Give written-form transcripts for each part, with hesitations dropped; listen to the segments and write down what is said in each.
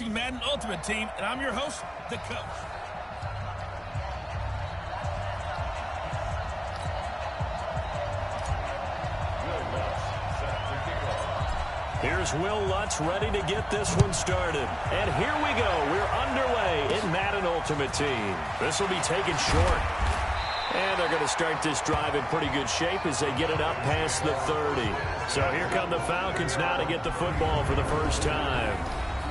Madden Ultimate Team, and I'm your host, the coach. Here's Will Lutz ready to get this one started. And here we go. We're underway in Madden Ultimate Team. This will be taken short. And they're going to start this drive in pretty good shape as they get it up past the 30. So here come the Falcons now to get the football for the first time.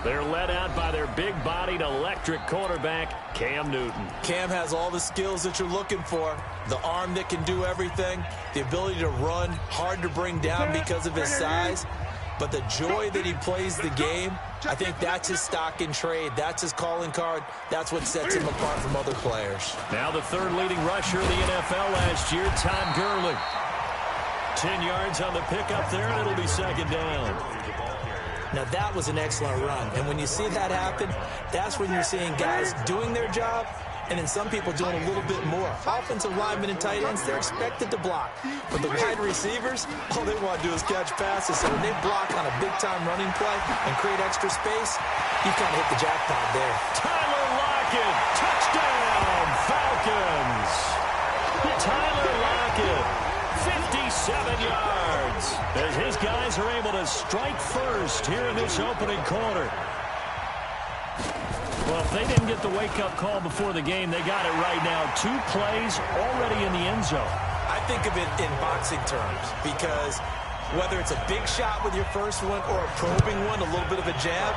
They're led out by their big-bodied electric quarterback, Cam Newton. Cam has all the skills that you're looking for. The arm that can do everything, the ability to run, hard to bring down because of his size. But the joy that he plays the game, I think that's his stock in trade. That's his calling card. That's what sets him apart from other players. Now the third leading rusher of the NFL last year, Todd Gurley. 10 yards on the pickup there, and it'll be second down. Now, that was an excellent run. And when you see that happen, that's when you're seeing guys doing their job and then some people doing a little bit more. Offensive linemen and tight ends, they're expected to block. But the wide receivers, all they want to do is catch passes. So when they block on a big-time running play and create extra space, you kind of hit the jackpot there. Tyler Lockett, touchdown, Falcons. Tyler Lockett, 57 yards, as his guys are able to strike first here in this opening quarter. Well, if they didn't get the wake-up call before the game, they got it right now. 2 plays already in the end zone. I think of it in boxing terms because whether it's a big shot with your first one or a probing one, a little bit of a jab,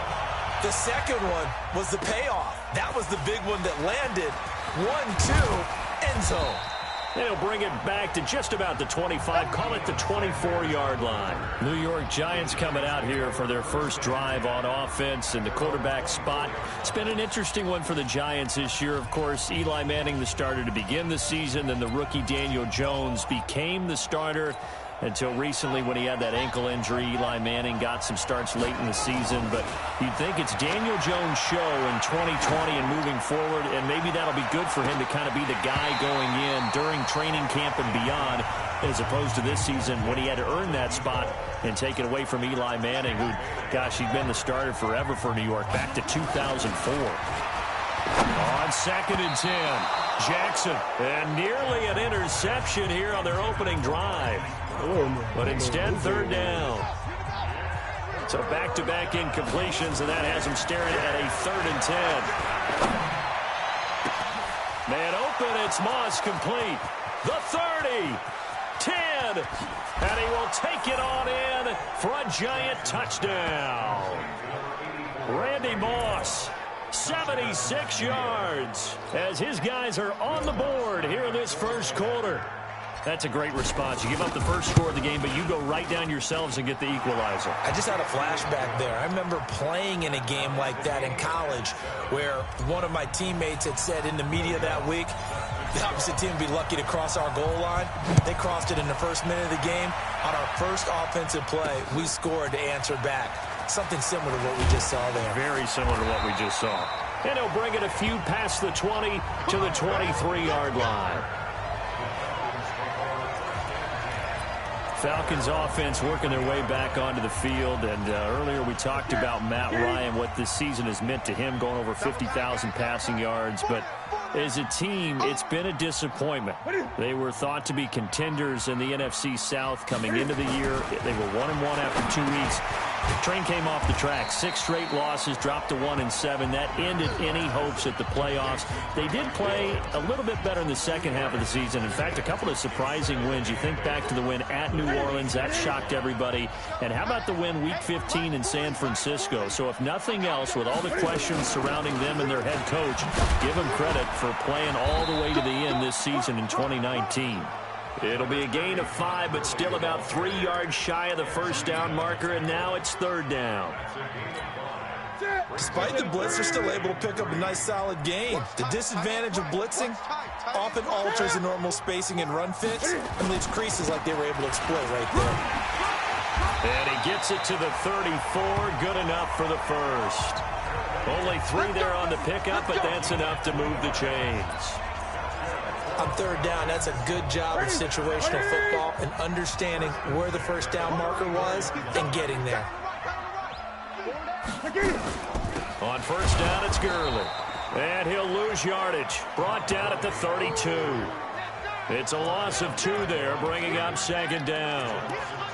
the second one was the payoff. That was the big one that landed. 1-2, end zone. They'll bring it back to just about the 25, call it the 24-yard line. New York Giants coming out here for their first drive on offense in the quarterback spot. It's been an interesting one for the Giants this year. Of course, Eli Manning, the starter to begin the season, then the rookie Daniel Jones became the starter until recently when he had that ankle injury. Eli Manning got some starts late in the season, but you'd think it's Daniel Jones' show in 2020 and moving forward, and maybe that'll be good for him to kind of be the guy going in during training camp and beyond, as opposed to this season when he had to earn that spot and take it away from Eli Manning, who, gosh, he'd been the starter forever for New York, back to 2004. On 2nd and 10, Jackson, and nearly an interception here on their opening drive. But instead, 3rd down. So back-to-back incompletions, and that has them staring at a 3rd and 10. Man open, it's Moss complete. The 30, 10, and he will take it on in for a Giant touchdown. Randy Moss, 76 yards, as his guys are on the board here in this first quarter. That's a great response. You give up the first score of the game, but you go right down yourselves and get the equalizer. I just had a flashback there. I remember playing in a game like that in college where one of my teammates had said in the media that week, the opposite team would be lucky to cross our goal line. They crossed it in the first minute of the game. On our first offensive play, we scored to answer back. Something similar to what we just saw there. Very similar to what we just saw. And he'll bring it a few past the 20 to the 23-yard line. Falcons offense working their way back onto the field, and earlier we talked about Matt Ryan, what this season has meant to him, going over 50,000 passing yards, but as a team, it's been a disappointment. They were thought to be contenders in the NFC South coming into the year. They were 1-1 after 2 weeks. The train came off the track. 6 straight losses, dropped to 1-7. That ended any hopes at the playoffs. They did play a little bit better in the second half of the season. In fact, a couple of surprising wins. You think back to the win at New Orleans. That shocked everybody. And how about the win Week 15 in San Francisco? So if nothing else, with all the questions surrounding them and their head coach, give them credit for playing all the way to the end this season in 2019. It'll be a gain of 5, but still about 3 yards shy of the first down marker, and now it's 3rd down. Despite the blitz, they're still able to pick up a nice solid gain. The disadvantage of blitzing often alters the normal spacing and run fits and leaves creases like they were able to exploit right there. And he gets it to the 34, good enough for the first. Only 3 there on the pickup, but that's enough to move the chains. On 3rd down, that's a good job of situational football and understanding where the first down marker was and getting there. On first down, it's Gurley. And he'll lose yardage. Brought down at the 32. It's a loss of 2 there, bringing up second down.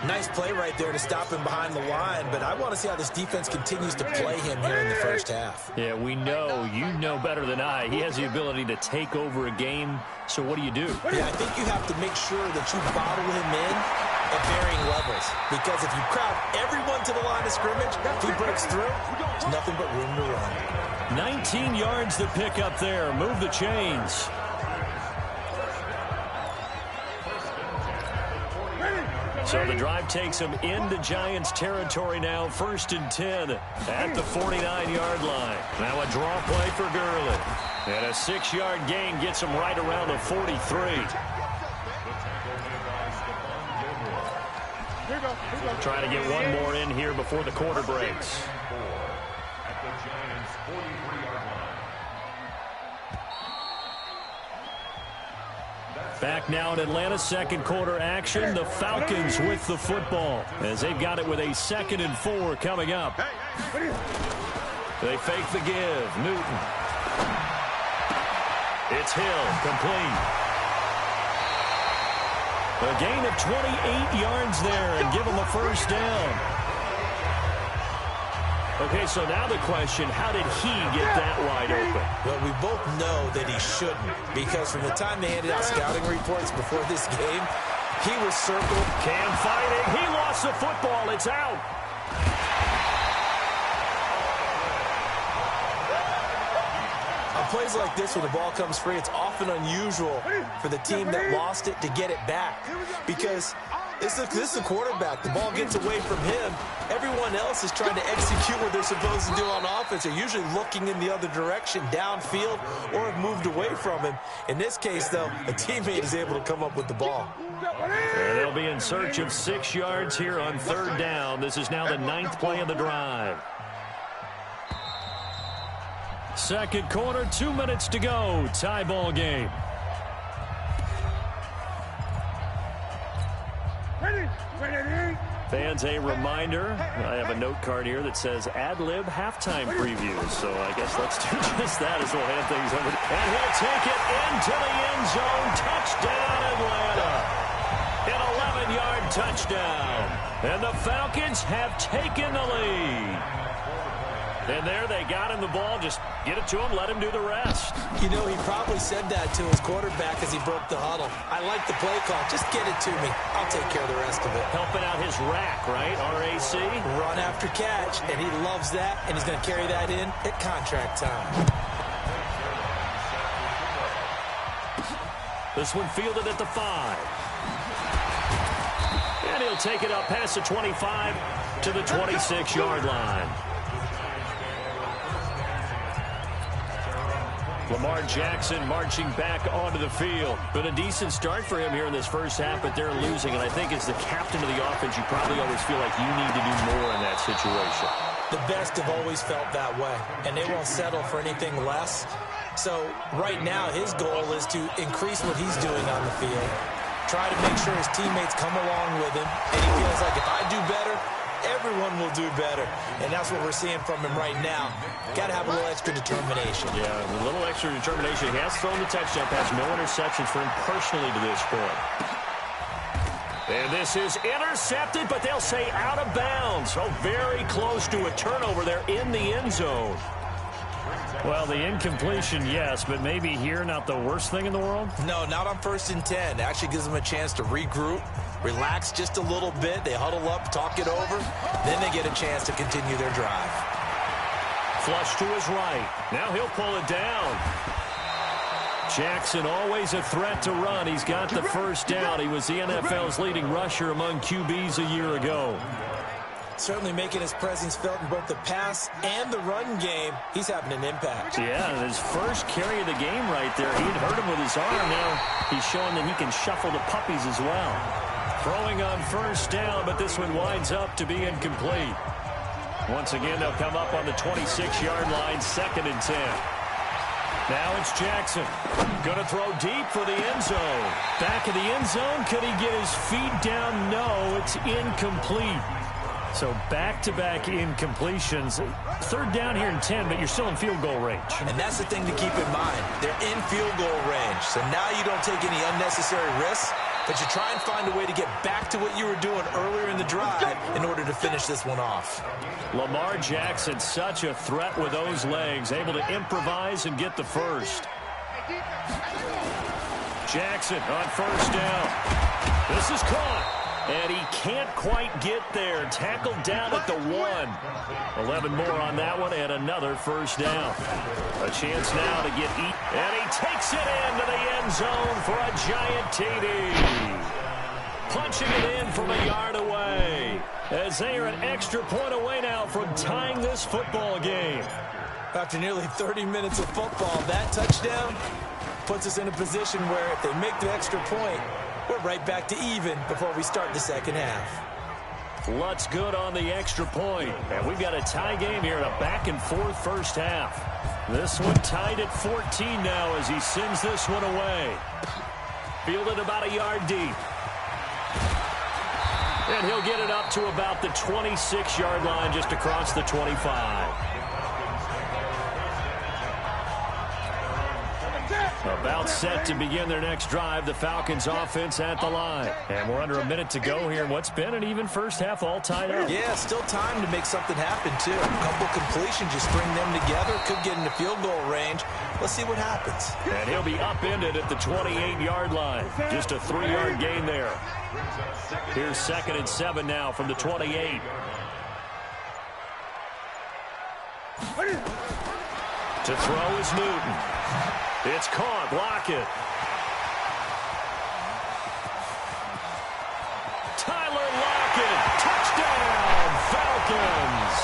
Nice play right there to stop him behind the line, but I want to see how this defense continues to play him here in the first half. Yeah, we know, you know better than I, he has the ability to take over a game. So what do? Yeah, I think you have to make sure that you bottle him in at varying levels. Because if you crowd everyone to the line of scrimmage, if he breaks through, there's nothing but room to run. 19 yards to pick up there. Move the chains. So the drive takes him into Giants territory now. 1st and 10 at the 49-yard line. Now a draw play for Gurley. And a 6-yard gain gets him right around the 43. Trying to get one more in here before the quarter breaks. Back now in Atlanta, second quarter action. The Falcons with the football as they've got it with a 2nd and 4 coming up. They fake the give. Newton. It's Hill, complete. A gain of 28 yards there and give them a first down. Okay, so now the question, how did he get that wide open? Well, we both know that he shouldn't, because from the time they handed out scouting reports before this game, he was circled. Cam fighting. He lost the football. It's out. On plays like this where the ball comes free, it's often unusual for the team that lost it to get it back, because this is the quarterback. The ball gets away from him. Everyone else is trying to execute what they're supposed to do on offense. They're usually looking in the other direction, downfield, or have moved away from him. In this case, though, a teammate is able to come up with the ball. And they'll be in search of 6 yards here on 3rd down. This is now the 9th play of the drive. Second quarter, 2 minutes to go. Tie ball game. Fans, a reminder, I have a note card here that says ad-lib halftime previews. So I guess let's do just that as we'll hand things over. And he'll take it into the end zone. Touchdown, Atlanta. An 11-yard touchdown. And the Falcons have taken the lead. And there they got him the ball. Just get it to him, let him do the rest. You know, he probably said that to his quarterback as he broke the huddle. I like the play call. Just get it to me. I'll take care of the rest of it. Helping out his rack, right? RAC. Run after catch, and he loves that, and he's going to carry that in at contract time. This one fielded at the 5. And he'll take it up past the 25 to the 26-yard line. Lamar Jackson marching back onto the field. Been a decent start for him here in this first half, but they're losing. And I think as the captain of the offense, you probably always feel like you need to do more in that situation. The best have always felt that way, and they won't settle for anything less. So right now, his goal is to increase what he's doing on the field, try to make sure his teammates come along with him, and he feels like if I do better, everyone will do better. And that's what we're seeing from him right now. Got to have a little extra determination. Yeah, a little extra determination. He has thrown the touchdown pass. No interceptions for him personally to this point. And this is intercepted, but they'll say out of bounds. Oh, very close to a turnover there in the end zone. Well, the incompletion, yes, but maybe here not the worst thing in the world? No, not on 1st and 10. It actually gives them a chance to regroup, relax just a little bit. They huddle up, talk it over. Then they get a chance to continue their drive. Flush to his right. Now he'll pull it down. Jackson always a threat to run. He's got the first down. He was the NFL's leading rusher among QBs a year ago. Certainly making his presence felt in both the pass and the run game. He's having an impact. Yeah, his first carry of the game right there. He'd hurt him with his arm. Now he's showing that he can shuffle the puppies as well. Throwing on first down, but this one winds up to be incomplete. Once again, they'll come up on the 26-yard line, 2nd and 10. Now it's Jackson. Going to throw deep for the end zone. Back of the end zone. Could he get his feet down? No, it's incomplete. So back-to-back incompletions. Third down here in 10, but you're still in field goal range. And that's the thing to keep in mind. They're in field goal range. So now you don't take any unnecessary risks, but you try and find a way to get back to what you were doing earlier in the drive in order to finish this one off. Lamar Jackson, such a threat with those legs, able to improvise and get the first. Jackson on first down. This is caught. And he can't quite get there. Tackled down at the 1. 11 more on that one and another first down. A chance now to get eat. And he takes it into the end zone for a giant TD. Punching it in from a yard away. As they are an extra point away now from tying this football game. After nearly 30 minutes of football, that touchdown puts us in a position where if they make the extra point, we're right back to even before we start the second half. Lutz good on the extra point. And we've got a tie game here in a back-and-forth first half. This one tied at 14 now as he sends this one away. Fielded about a yard deep. And he'll get it up to about the 26-yard line just across the 25. About set to begin their next drive, the Falcons offense at the line. And we're under a minute to go here in what's been an even first half, all tied up. Yeah, still time to make something happen, too. A couple completions, you string them together, could get into field goal range. Let's see what happens. And he'll be upended at the 28-yard line. Just a 3-yard gain there. Here's 2nd and 7 now from the 28. To throw is Newton. It's caught. Block it. Tyler Lockett. Touchdown, Falcons.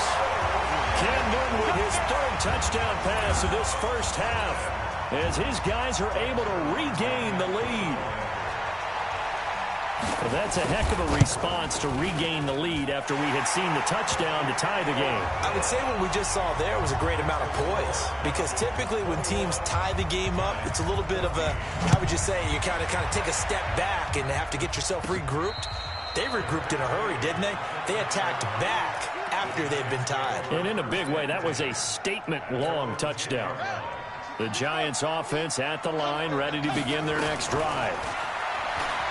Cam Newton with his 3rd touchdown pass of this first half as his guys are able to regain the lead. Well, that's a heck of a response to regain the lead after we had seen the touchdown to tie the game. I would say what we just saw there was a great amount of poise, because typically when teams tie the game up, it's a little bit of a, how would you say, you kind of take a step back and have to get yourself regrouped. They regrouped in a hurry, didn't they? They attacked back after they'd been tied. And in a big way, that was a statement-long touchdown. The Giants offense at the line, ready to begin their next drive.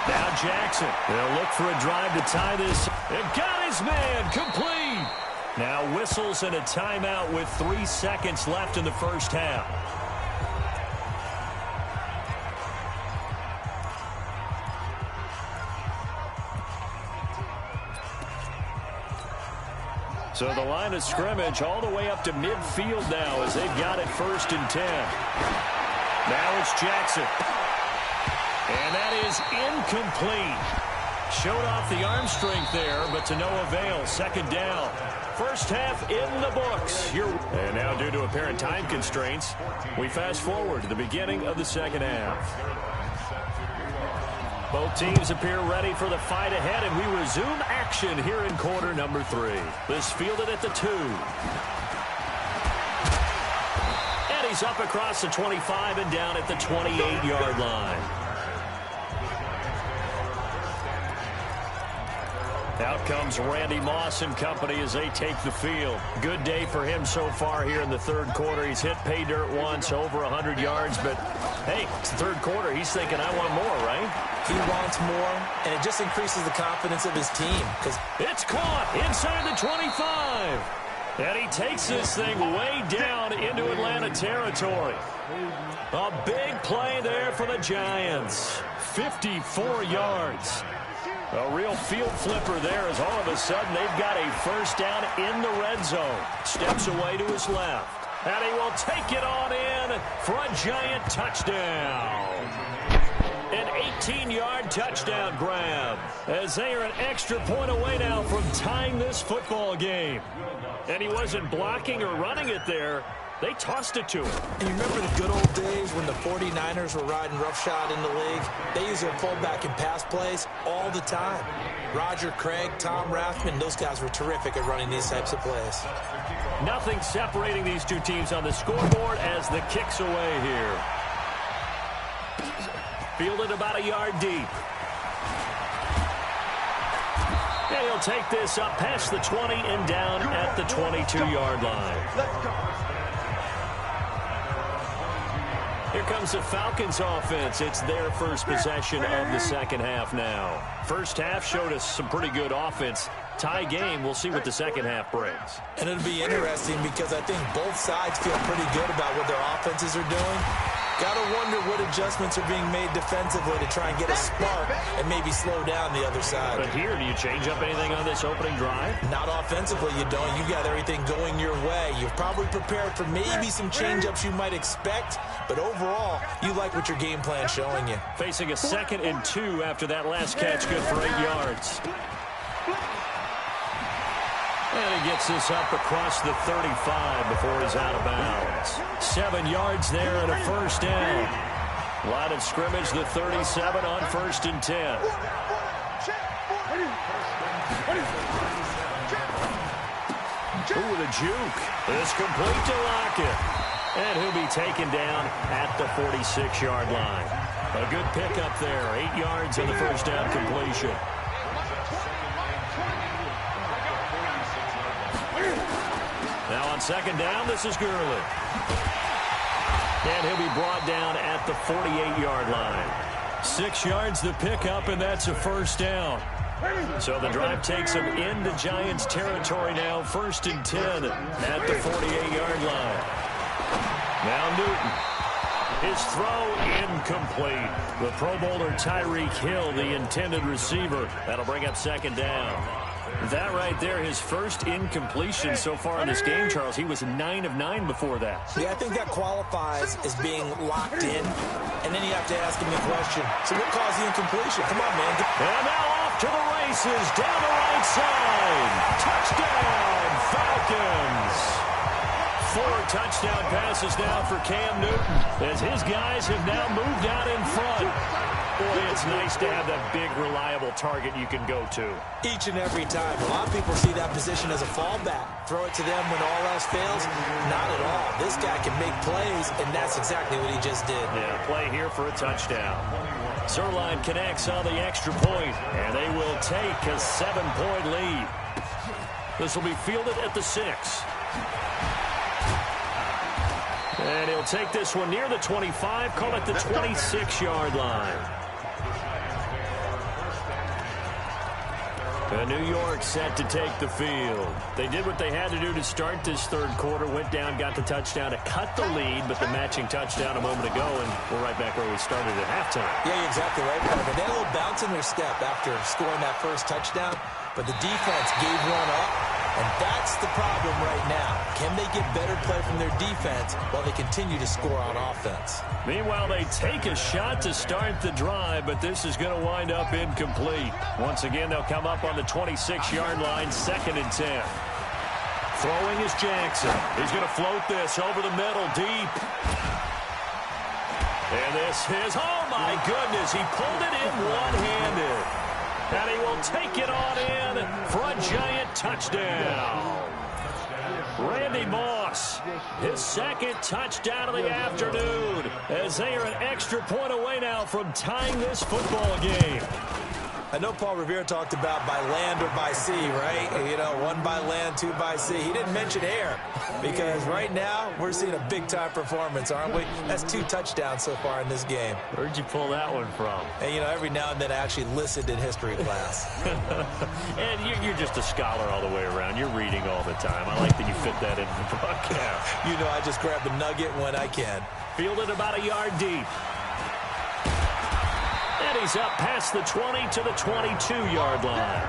Now Jackson, they'll look for a drive to tie this. And got his man, complete. Now whistles and a timeout with 3 seconds left in the first half. So the line of scrimmage all the way up to midfield now as they've got it 1st and 10. Now it's Jackson. And that is incomplete. Showed off the arm strength there, but to no avail. 2nd down. First half in the books. And now due to apparent time constraints, we fast forward to the beginning of the second half. Both teams appear ready for the fight ahead, and we resume action here in quarter number 3. This fielded at the 2. And he's up across the 25 and down at the 28-yard line. Out comes Randy Moss and company as they take the field. Good day for him so far here in the 3rd quarter. He's hit pay dirt once, over 100 yards, but hey, it's the 3rd quarter. He's thinking, I want more, right? He wants more, and it just increases the confidence of his team. It's caught inside the 25. And he takes this thing way down into Atlanta territory. A big play there for the Giants. 54 yards. A real field flipper there as all of a sudden they've got a first down in the red zone. Steps away to his left. And he will take it on in for a giant touchdown. An 18-yard touchdown grab as they are an extra point away now from tying this football game. And he wasn't blocking or running it there. They tossed it to him. And you remember the good old days when the 49ers were riding roughshod in the league? They used their fullback in pass plays all the time. Roger Craig, Tom Rathman, those guys were terrific at running these types of plays. Nothing separating these two teams on the scoreboard as the kick's away here. Fielded about a yard deep. And he'll take this up past the 20 and down at the 22-yard line. Here comes the Falcons offense. It's their first possession of the second half now. First half showed us some pretty good offense. Tie game. We'll see what the second half brings. And it'll be interesting because I think both sides feel pretty good about what their offenses are doing. Got to wonder what adjustments are being made defensively to try and get a spark and maybe slow down the other side. But here, do you change up anything on this opening drive? Not offensively, you don't. You got everything going your way. You've probably prepared for maybe some change-ups you might expect, but overall, you like what your game plan's showing you. Facing a 2nd and 2 after that last catch, good for 8 yards. And he gets this up across the 35 before he's out of bounds. 7 yards there and a first down. Line of scrimmage, the 37 on 1st and 10. Ooh, the juke. It's complete to Lockett. And he'll be taken down at the 46-yard line. A good pickup there. 8 yards on the first down completion. Now on 2nd down, this is Gurley. And he'll be brought down at the 48-yard line. 6 yards the pickup, and that's a first down. So the drive takes him into Giants territory now, 1st and 10 at the 48-yard line. Now Newton. His throw incomplete. The Pro Bowler Tyreek Hill, the intended receiver. That'll bring up 2nd down. That right there, his first incompletion so far in this game, Charles. He was 9 of 9 before that. Yeah, I think that qualifies as being locked in. And then you have to ask him the question, so what caused the incompletion? Come on, man. And now off to the races, down the right side. Touchdown, Falcons. 4 touchdown passes now for Cam Newton, as his guys have now moved out in front. Boy, it's nice to have that big, reliable target you can go to. Each and every time. A lot of people see that position as a fallback. Throw it to them when all else fails. Not at all. This guy can make plays, and that's exactly what he just did. Yeah, play here for a touchdown. Zerline connects on the extra point, and they will take a 7-point lead. This will be fielded at the 6. And he'll take this one near the 25, call it the 26-yard line. New York set to take the field. They did what they had to do to start this third quarter, went down, got the touchdown to cut the lead, but the matching touchdown a moment ago, and we're right back where we started at halftime. Yeah, you're exactly right, Parker. They had a little bounce in their step after scoring that first touchdown, but the defense gave one up. And that's the problem right now. Can they get better play from their defense while they continue to score on offense? Meanwhile, they take a shot to start the drive, but this is going to wind up incomplete. Once again, they'll come up on the 26-yard line, 2nd and 10. Throwing is Jackson. He's going to float this over the middle, deep. And this is, oh my goodness, he pulled it in one-handed. And he will take it on in for a Giant touchdown. Randy Moss, his 2nd touchdown of the afternoon, as they are an extra point away now from tying this football game. I know Paul Revere talked about by land or by sea, right? You know, 1 by land, 2 by sea. He didn't mention air because right now we're seeing a big-time performance, aren't we? That's 2 touchdowns so far in this game. Where'd you pull that one from? And, you know, every now and then I actually listened in history class. And you're just a scholar all the way around. You're reading all the time. I like that you fit that into the broadcast. You know, I just grab the nugget when I can. Fielded about a yard deep. And he's up past the 20 to the 22-yard line.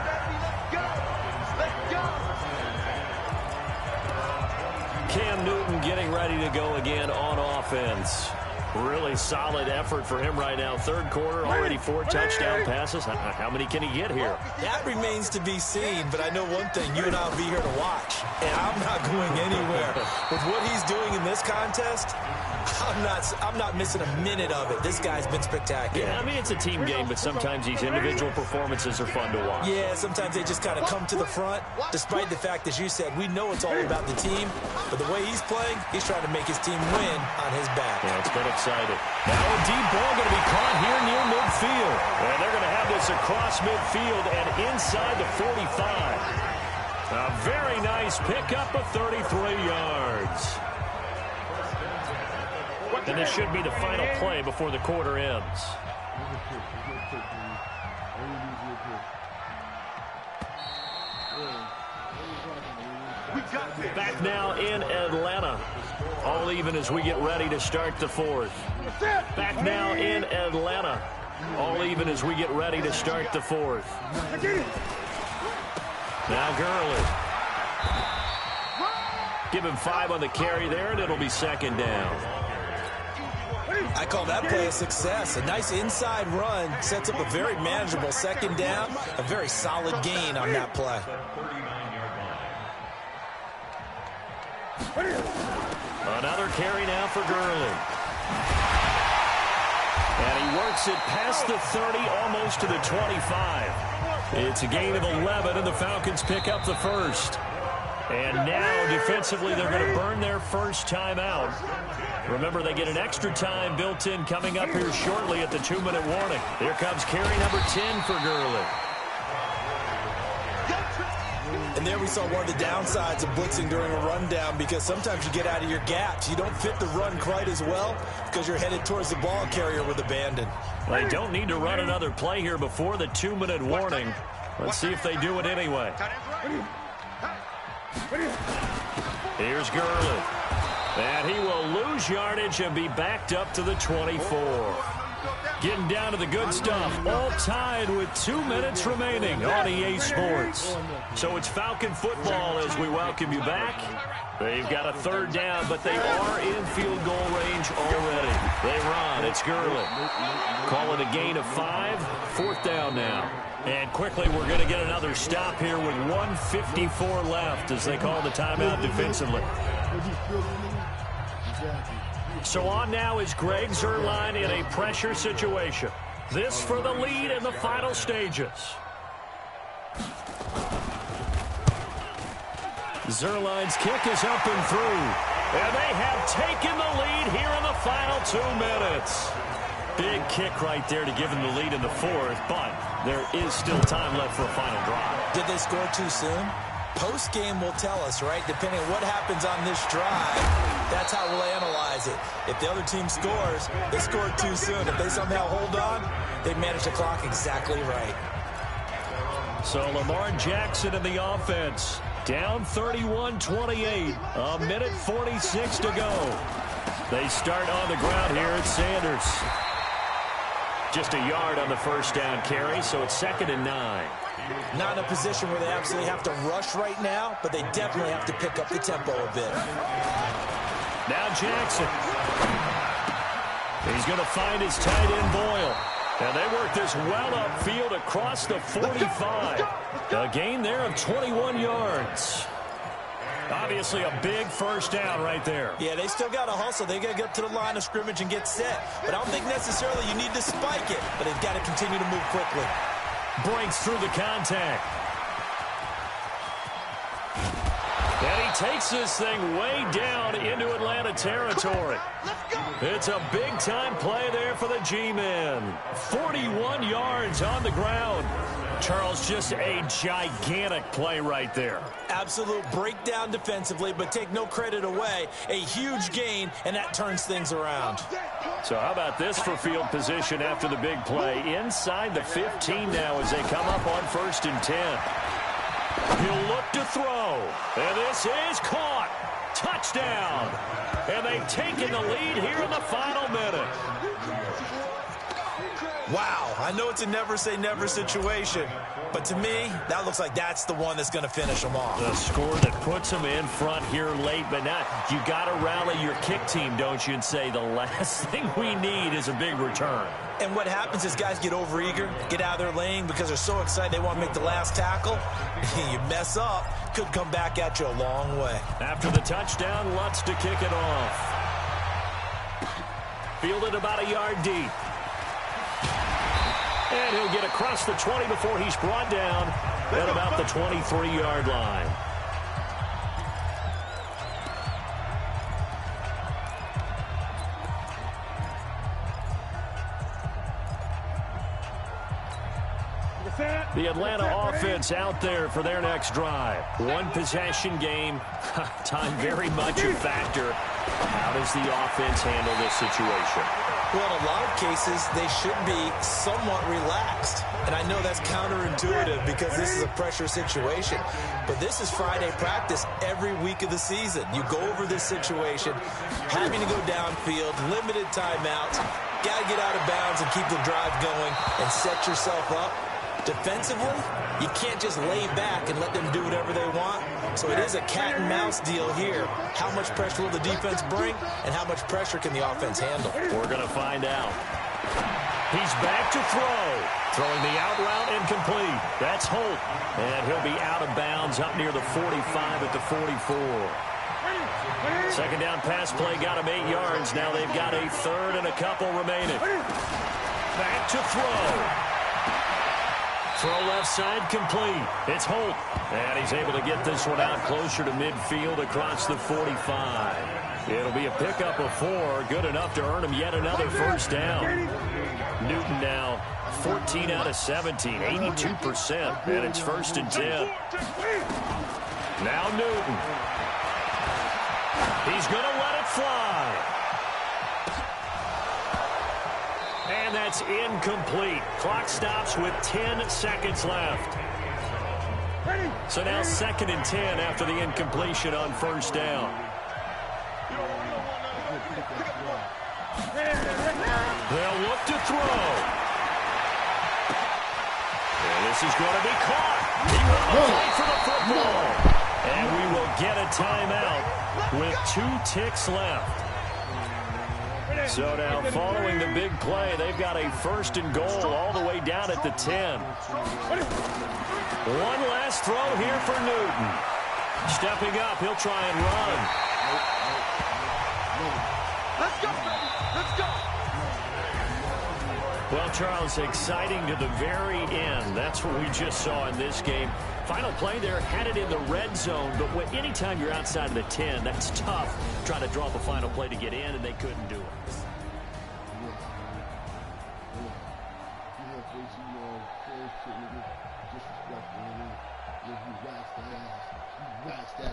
Cam Newton getting ready to go again on offense. Really solid effort for him right now. Third quarter, already 4 touchdown passes. How many can he get here? That remains to be seen, but I know one thing. You and I will be here to watch, and I'm not going anywhere. With what he's doing in this contest, I'm not missing a minute of it. This guy's been spectacular. Yeah, I mean, it's a team game, but sometimes these individual performances are fun to watch. Yeah, sometimes they just kind of come to the front, despite the fact, as you said, we know it's all about the team, but the way he's playing, he's trying to make his team win on his back. Yeah, it's been exciting. Now a deep ball going to be caught here near midfield. And they're going to have this across midfield and inside the 45. A very nice pickup of 33 yards. And this should be the final play before the quarter ends. Back now in Atlanta. All even as we get ready to start the fourth. Back now in Atlanta. All even as we get ready to start the fourth. Now Gurley. Give him 5 on the carry there, and it'll be second down. I call that play a success. A nice inside run sets up a very manageable second down. A very solid gain on that play. Another carry now for Gurley. And he works it past the 30, almost to the 25. It's a gain of 11, and the Falcons pick up the first. And now, defensively, they're going to burn their first timeout. Remember, they get an extra time built in coming up here shortly at the 2-minute warning. Here comes carry number 10 for Gurley. And there we saw one of the downsides of blitzing during a rundown, because sometimes you get out of your gaps. You don't fit the run quite as well because you're headed towards the ball carrier with abandon. They don't need to run another play here before the 2-minute warning. Let's see if they do it anyway. Here's Gurley. And he will lose yardage and be backed up to the 24. Getting down to the good stuff. All tied with 2 minutes remaining on EA Sports. So it's Falcon football as we welcome you back. They've got a third down, but they are in field goal range already. They run. It's Gurley. Call it a gain of 5. Fourth down now. And quickly, we're going to get another stop here with 1:54 left as they call the timeout defensively. So on now is Greg Zuerlein in a pressure situation. This for the lead in the final stages. Zuerlein's kick is up and through. And they have taken the lead here in the final 2 minutes. Big kick right there to give them the lead in the fourth, but there is still time left for a final drive. Did they score too soon? Post-game will tell us, right? Depending on what happens on this drive, that's how we'll analyze it. If the other team scores, they scored too soon. If they somehow hold on, they manage the clock exactly right. So Lamar Jackson in the offense. Down 31-28. A minute 46 to go. They start on the ground here at Sanders. Just a yard on the first down carry, so it's 2nd and 9. Not in a position where they absolutely have to rush right now, but they definitely have to pick up the tempo a bit. Now Jackson. He's going to find his tight end Boyle. And they work this well upfield across the 45. A gain there of 21 yards. Obviously a big first down right there. Yeah, they still got to hustle. They got to get up to the line of scrimmage and get set. But I don't think necessarily you need to spike it. But they've got to continue to move quickly. Breaks through the contact. And he takes this thing way down into Atlanta territory. It's a big-time play there for the G-men. 41 yards on the ground. Charles, just a gigantic play right there. Absolute breakdown defensively, but take no credit away. A huge gain, and that turns things around. So how about this for field position after the big play? Inside the 15 now as they come up on 1st and 10. He'll look to throw. And this is caught. Touchdown. And they've taken the lead here in the final minute. Wow, I know it's a never-say-never situation, but to me, that looks like that's the one that's going to finish them off. The score that puts them in front here late, but not. You got to rally your kick team, don't you, and say the last thing we need is a big return. And what happens is guys get overeager, get out of their lane because they're so excited they want to make the last tackle. You mess up, could come back at you a long way. After the touchdown, Lutz to kick it off. Fielded about a yard deep. And he'll get across the 20 before he's brought down at about the 23-yard line. The Atlanta offense out there for their next drive. One possession game. Time very much a factor. How does the offense handle this situation? Well, in a lot of cases, they should be somewhat relaxed. And I know that's counterintuitive because this is a pressure situation. But this is Friday practice every week of the season. You go over this situation, having to go downfield, limited timeouts, got to get out of bounds and keep the drive going and set yourself up. Defensively, you can't just lay back and let them do whatever they want. So it is a cat and mouse deal here. How much pressure will the defense bring, and how much pressure can the offense handle? We're going to find out. He's back to throw. Throwing the out route incomplete. That's Holt. And he'll be out of bounds up near the 45 at the 44. Second down pass play got him 8 yards. Now they've got a third and a couple remaining. Back to throw. Throw left side complete. It's Holt. And he's able to get this one out closer to midfield across the 45. It'll be a pickup of 4. Good enough to earn him yet another first down. Newton now 14 out of 17. 82%. And it's 1st and 10. Now Newton. He's going to let it fly. And that's incomplete. Clock stops with 10 seconds left. So now 2nd and 10 after the incompletion on first down. They'll look to throw. And this is going to be caught. He will play for the football. And we will get a timeout with 2 ticks left. So now following the big play, they've got a 1st and goal all the way down at the 10. One last throw here for Newton. Stepping up, he'll try and run. Let's go, baby. Let's go. Well, Charles, exciting to the very end. That's what we just saw in this game. Final play there, had it in the red zone, but anytime you're outside of the 10, that's tough trying to draw up a final play to get in, and they couldn't do it. That ass.